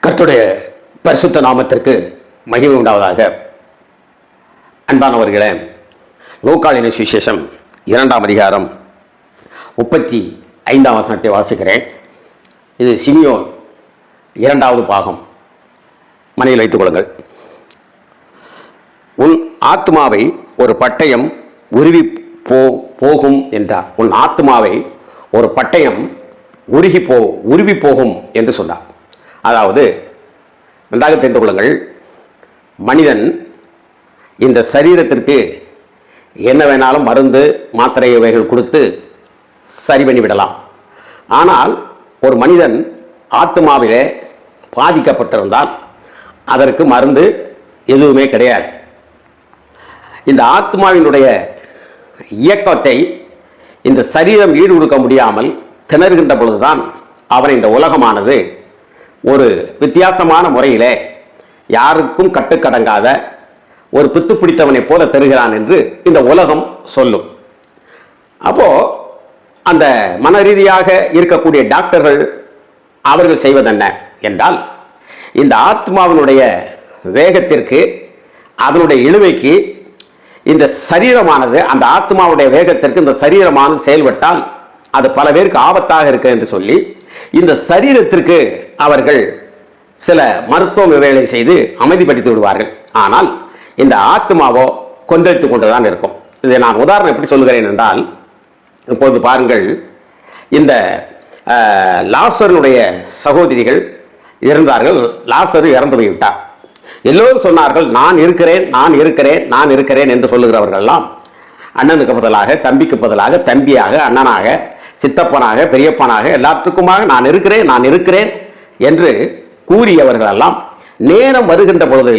கர்த்தருடைய பரிசுத்த நாமத்திற்கு மகிமை உண்டாவதாக. அன்பானவர்களே, லூக்காளின் சுவிசேஷம் 2ஆம் அதிகாரம் 35ஆம் வசனத்தை வாசிக்கிறேன். இது சிமியோன் 2வது பாகம். மனையில் வைத்துக் கொள்ளுங்கள். உன் ஆத்மாவை ஒரு பட்டயம் உருவி போகும் என்றார். உன் ஆத்மாவை ஒரு பட்டயம் உருவி போகும் என்று சொன்னார். அதாவது நன்றாக தெரிந்து கொள்ளுங்கள், மனிதன் இந்த சரீரத்திற்கு என்ன வேணாலும் மருந்து மாத்திரை இவைகள் கொடுத்து சரி பண்ணிவிடலாம். ஆனால் ஒரு மனிதன் ஆத்மாவிலே பாதிக்கப்பட்டிருந்தால் அதற்கு மருந்து எதுவுமே கிடையாது. இந்த ஆத்மாவினுடைய இயக்கத்தை இந்த சரீரம் ஈடு கொடுக்க முடியாமல் திணறுகின்ற பொழுதுதான் அவன் இந்த உலகமானது ஒரு வித்தியாசமான முறையிலே யாருக்கும் கட்டுக்கடங்காத ஒரு பித்து பிடித்தவனை போல தருகிறான் என்று இந்த உலகம் சொல்லும். அப்போ அந்த மன ரீதியாக இருக்கக்கூடிய டாக்டர்கள் அவர்கள் செய்வதென்ன என்றால், இந்த ஆத்மாவினுடைய வேகத்திற்கு அதனுடைய இழுவைக்கு இந்த சரீரமானது, அந்த ஆத்மாவுடைய வேகத்திற்கு இந்த சரீரமானது செயல்பட்டால் அது பல பேருக்கு ஆபத்தாக இருக்கு என்று சொல்லி இந்த சரீரத்திற்கு அவர்கள் சில மருத்துவ வேலை செய்து அமைதிப்படுத்தி விடுவார்கள். ஆனால் இந்த ஆத்மாவோ கொந்தளித்து கொண்டுதான் இருக்கும். இதை நான் உதாரணம் எப்படி சொல்லுகிறேன் என்றால், இப்போது பாருங்கள், இந்த லாசருடைய சகோதரிகள் இருந்தார்கள். லாசரு இறந்து போய்விட்டார். எல்லோரும் சொன்னார்கள், நான் இருக்கிறேன் நான் இருக்கிறேன் நான் இருக்கிறேன் என்று சொல்லுகிறவர்கள்லாம் அண்ணனுக்கு பதிலாக, தம்பிக்கு பதிலாக, தம்பியாக, அண்ணனாக, சித்தப்பனாக, பெரியப்பனாக, எல்லாத்துக்குமாக நான் இருக்கிறேன் நான் இருக்கிறேன் என்று கூறியவர்களெல்லாம் நேரம் வருகின்ற பொழுது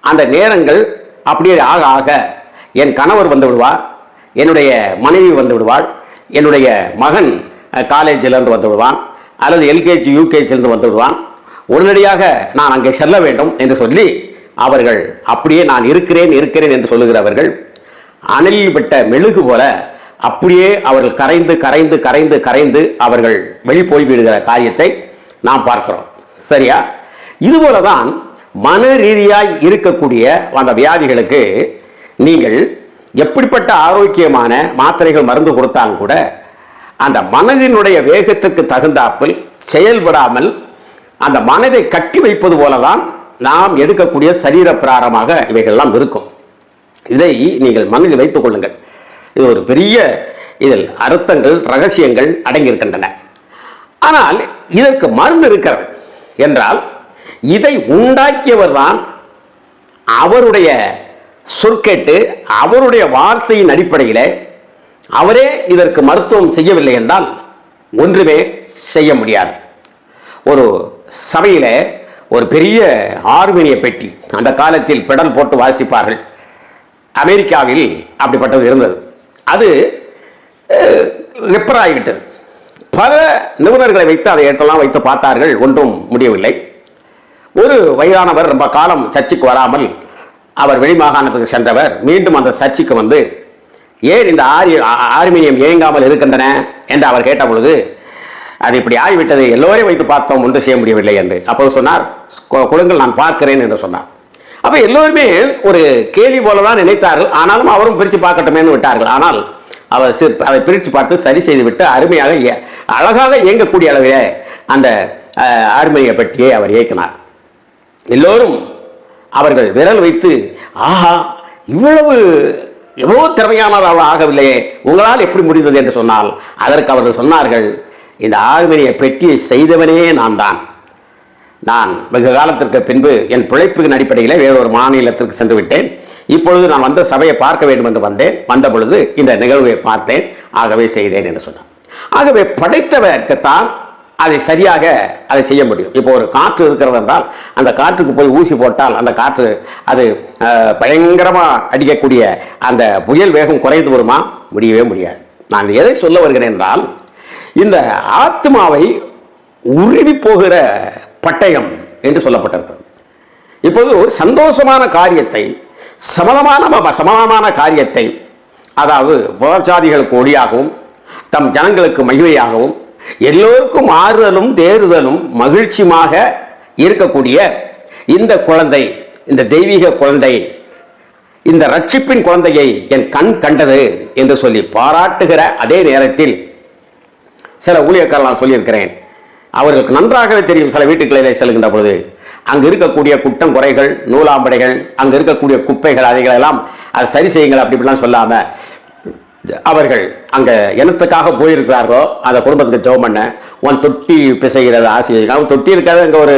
அந்த நேரங்கள் அப்படியே ஆக ஆக என் கணவர் வந்து விடுவார், என்னுடைய மனைவி வந்து விடுவாள், என்னுடைய மகன் காலேஜிலிருந்து வந்து விடுவான், அல்லது எல்கேஜி யூகேஜிலிருந்து வந்து விடுவான், உடனடியாக நான் அங்கே செல்ல வேண்டும் என்று சொல்லி அவர்கள் அப்படியே நான் இருக்கிறேன் இருக்கிறேன் என்று சொல்லுகிறவர்கள் அனலில் விட்ட மெழுகு போல அப்படியே அவர்கள் கரைந்து கரைந்து கரைந்து கரைந்து அவர்கள் வெளி போய்விடுகிற காரியத்தை நாம் பார்க்கிறோம். சரியா? இதுபோலதான் மன ரீதியாய் இருக்கக்கூடிய அந்த வியாதிகளுக்கு நீங்கள் எப்படிப்பட்ட ஆரோக்கியமான மாத்திரைகள் மருந்து கொடுத்தாலும் கூட அந்த மனதினுடைய வேகத்துக்கு தகுந்தாப்பில் செயல்படாமல் அந்த மனதை கட்டி வைப்பது போலதான் நாம் எடுக்கக்கூடிய சரீர பிராரமாக இவைகள்லாம் இருக்கும். இதை நீங்கள் மனதில் வைத்துக் கொள்ளுங்கள். இது ஒரு பெரிய, இதில் அர்த்தங்கள், ரகசியங்கள் அடங்கியிருக்கின்றன. ஆனால் இதற்கு மருந்து இருக்கிறது என்றால் இதை உண்டாக்கியவர் தான் அவருடைய சொற்கேட்டு, அவருடைய வார்த்தையின் அடிப்படையில் அவரே இதற்கு மருத்துவம் செய்யவில்லை என்றால் ஒன்றுமே செய்ய முடியாது. ஒரு சபையில ஒரு பெரிய ஆர்மீனிய பெட்டி, அந்த காலத்தில் பெடல் போட்டு வாசிப்பார்கள். அமெரிக்காவில் அப்படிப்பட்டது இருந்தது. அது ரிப்பேர் ஆகிவிட்டது. பல நிபுணர்களை வைத்து அதை இடத்தெல்லாம் வைத்து பார்த்தார்கள், ஒன்றும் முடியவில்லை. ஒரு வயதானவர் ரொம்ப காலம் சர்ச்சுக்கு வராமல் அவர் வெளிமாகாணத்துக்கு சென்றவர் மீண்டும் அந்த சர்ச்சுக்கு வந்து, ஏன் இந்த ஆர்மீனியம் இயங்காமல் இருக்கின்றன என்று அவர் கேட்ட பொழுது, அது இப்படி ஆகிவிட்டது, எல்லோரையும் வைத்து பார்த்தோம், ஒன்று செய்ய முடியவில்லை என்று. அப்போது சொன்னார், கொடுங்கள் நான் பார்க்கிறேன் என்று சொன்னார். அப்ப எல்லோருமே ஒரு கேள்வி போலதான் நினைத்தார்கள். ஆனாலும் அவரும் பிரித்து பார்க்கட்டுமேன்னு விட்டார்கள். ஆனால் அவர் அதை பிரித்து பார்த்து சரி செய்து விட்டு அருமையாக அழகாக இயங்கக்கூடிய அளவிலே அந்த ஆர்மீனிய பெட்டியை அவர் இயக்கினார். எல்லோரும் அவர்கள் விரல் வைத்து, ஆஹா, எவ்வளவு திறமையானவர் ஆகவில்லையே, உங்களால் எப்படி முடிந்தது என்று சொன்னால், அதற்கு அவர்கள் சொன்னார்கள், இந்த ஆர்மீனிய பெட்டியை செய்தவனே நான் தான். நான் வெகு காலத்திற்கு பின்பு என் பிழைப்பின் அடிப்படையில் வேறொரு மாநிலத்திற்கு சென்று விட்டேன். இப்பொழுது நான் வந்த சபையை பார்க்க வேண்டும் என்று வந்தேன். வந்த பொழுது இந்த நிகழ்வை பார்த்தேன், ஆகவே செய்தேன் என்று சொன்னார். ஆகவே படைத்தவர்க்குத்தான் அதை சரியாக அதை செய்ய முடியும். இப்போ ஒரு காற்று இருக்கிறது என்றால் அந்த காற்றுக்கு போய் ஊசி போட்டால் அந்த காற்று அது பயங்கரமாக அடிக்கக்கூடிய அந்த புயல் வேகம் குறைந்து வருமா? முடியவே முடியாது. நான் எதை சொல்ல வருகிறேன் என்றால், இந்த ஆத்மாவை உருவி போகிற பட்டயம் என்று சொல்லப்பட்டிருக்கிறது. இப்போது ஒரு சந்தோஷமான காரியத்தை, சமாதானமான காரியத்தை, அதாவது புறஜாதிகளுக்கு ஒளியாகவும் தம் ஜனங்களுக்கு மகிமையாகவும் எல்லோருக்கும் ஆறுதலும் தேறுதலும் மகிழ்ச்சியுமாக இருக்கக்கூடிய இந்த குழந்தை, இந்த தெய்வீக குழந்தை, இந்த ரட்சிப்பின் குழந்தையை என் கண் கண்டது என்று சொல்லி பாராட்டுகிற அதே நேரத்தில் சில ஊழியக்காரர்கள் நான் சொல்லியிருக்கிறேன், அவர்களுக்கு நன்றாகவே தெரியும் சில வீட்டுக்களிலே செல்கின்ற பொழுது அங்கு இருக்கக்கூடிய குற்றம் குறைகள், நூலாம்படைகள், அங்கு இருக்கக்கூடிய குப்பைகள், அதைகளெல்லாம் அதை சரி செய்யுங்கள் அப்படி இப்படிலாம் சொல்லாம அவர்கள் அங்கே எனத்துக்காக போயிருக்கிறார்களோ அந்த குடும்பத்துக்கு ஜெபம் பண்ண, உன் தொட்டி பிசைகிறது ஆசீர்வதிக்கும். தொட்டி இருக்காது, அங்கே ஒரு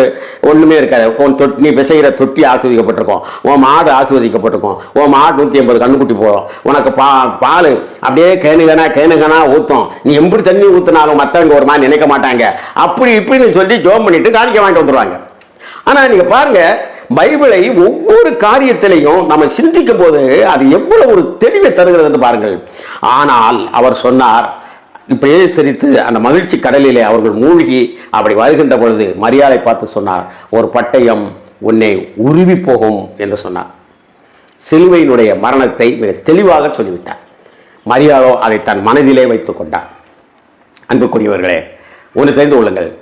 ஒன்றுமே இருக்காது. உன் தொட்டி, நீ பிசைகிற தொட்டி ஆசீர்வதிக்கப்பட்டிருக்கும், உன் மாடு ஆசீர்வதிக்கப்பட்டிருக்கும், உன் மாடு 150 கண்ணுக்குட்டி போடும், உனக்கு பால் அப்படியே கேனுகனா ஊற்றும், நீ எப்படி தண்ணி ஊற்றினாலும் மற்றவங்க ஒரு மாதிரி நினைக்க மாட்டாங்க, அப்படி இப்படின்னு சொல்லி ஜெபம் பண்ணிட்டு காணிக்க வாங்கிட்டு வந்துடுவாங்க. ஆனால் நீங்கள் பாருங்க, பைபிளை ஒவ்வொரு காரியத்திலையும் நம்ம சிந்திக்கும் போது அது எவ்வளவு ஒரு தெளிவை தருகிறது என்று பாருங்கள். ஆனால் அவர் சொன்னார், இப்படியே சிரித்து அந்த மகிழ்ச்சி கடலிலே அவர்கள் மூழ்கி அப்படி வருகின்ற பொழுது மரியாதை பார்த்து சொன்னார், ஒரு பட்டயம் உன்னை உருவி போகும் என்று சொன்னார். சிலுவையினுடைய மரணத்தை மிக தெளிவாக சொல்லிவிட்டார். மரியாதோ அதை தன் மனதிலே வைத்துக் கொண்டார். அன்புக்குரியவர்களே, ஒன்று தெரிந்து கொள்ளுங்கள்,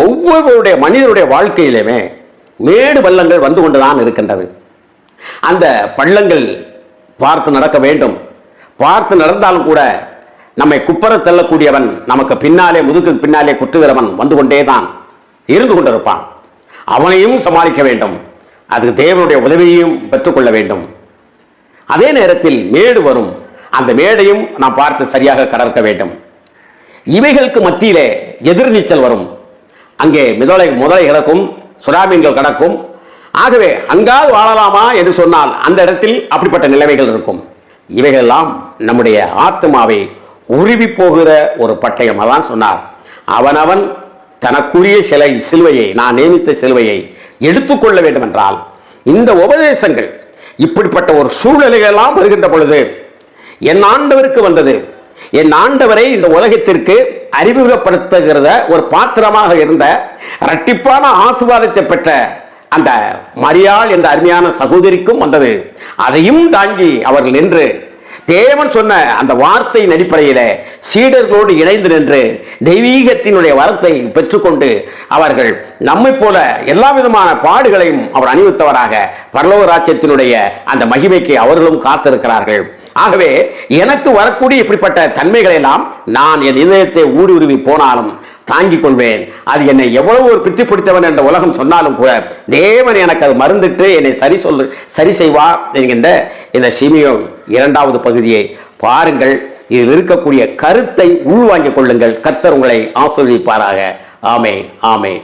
ஒவ்வொருவருடைய மனிதனுடைய வாழ்க்கையிலுமே மேடு பள்ளங்கள் வந்து கொண்டுதான் இருக்கின்றது. அந்த பள்ளங்கள் பார்த்து நடக்க வேண்டும். பார்த்து நடந்தாலும் கூட நம்மை குப்பர தள்ளக்கூடியவன், நமக்கு பின்னாலே முதுகு பின்னாலே குற்றுகிறவன் வந்து கொண்டேதான் இருந்து கொண்டிருப்பான். அவனையும் சமாளிக்க வேண்டும். அதுக்கு தேவனுடைய உதவியையும் பெற்றுக்கொள்ள வேண்டும். அதே நேரத்தில் மேடு வரும், அந்த மேடையும் நாம் பார்த்து சரியாக கடக்க வேண்டும். இவைகளுக்கு மத்தியிலே எதிர்நீச்சல் வரும். அங்கே முதலை கிடக்கும், சுறாமீன்கள் கிடக்கும். ஆகவே அங்காவது வாழலாமா என்று சொன்னால் அந்த இடத்தில் அப்படிப்பட்ட நிலைமைகள் இருக்கும். இவைகளெல்லாம் நம்முடைய ஆத்மாவை உருவி போகிற ஒரு பட்டயம். அதான் சொன்னார், அவனவன் தனக்குரிய சிலுவையை, நான் நியமித்த சிலுவையை எடுத்துக்கொள்ள வேண்டும் என்றால் இந்த உபதேசங்கள் இப்படிப்பட்ட ஒரு சூழ்நிலைகளெல்லாம் வருகின்ற பொழுது என் ஆண்டவருக்கு வந்தது, என் ஆண்டவரை இந்த உலகத்திற்கு அறிமுகப்படுத்துகிறத ஒரு பாத்திரமாக இருந்த இரட்டிப்பான ஆசீர்வாதத்தை பெற்ற அந்த மரியாள் என்ற அருமையான சகோதரிக்கும் வந்தது. அதையும் தாங்கி அவர்கள் நின்று தேவன் சொன்ன அந்த வார்த்தையின் அடிப்படையில் சீடர்களோடு இணைந்து நின்று தெய்வீகத்தினுடைய வரத்தை பெற்றுக்கொண்டு அவர்கள் நம்மை போல எல்லா விதமான பாடுகளையும் அவர் அணிவித்தவராக பரலோக ராஜ்யத்தினுடைய அந்த மகிமைக்கு அவர்களும் காத்திருக்கிறார்கள். ஆகவே எனக்கு வரக்கூடிய இப்படிப்பட்ட தன்மைகளை எல்லாம் நான் என் இதயத்தை ஊடுருவி போனாலும் தாங்கிக் கொள்வேன். அது என்னை எவ்வளவு ஒரு பித்தி பிடித்தவன் என்ற உலகம் சொன்னாலும் கூட தேவன் எனக்கு அது மறந்துட்டு என்னை சரி செய்வார் என்கின்ற இந்த சிமியோன் 2வது பகுதியை பாருங்கள். இதில் இருக்கக்கூடிய கருத்தை உள்வாங்கிக் கொள்ளுங்கள். கர்த்தர் உங்களை ஆசீர்வதிப்பாராக. ஆமென், ஆமென்.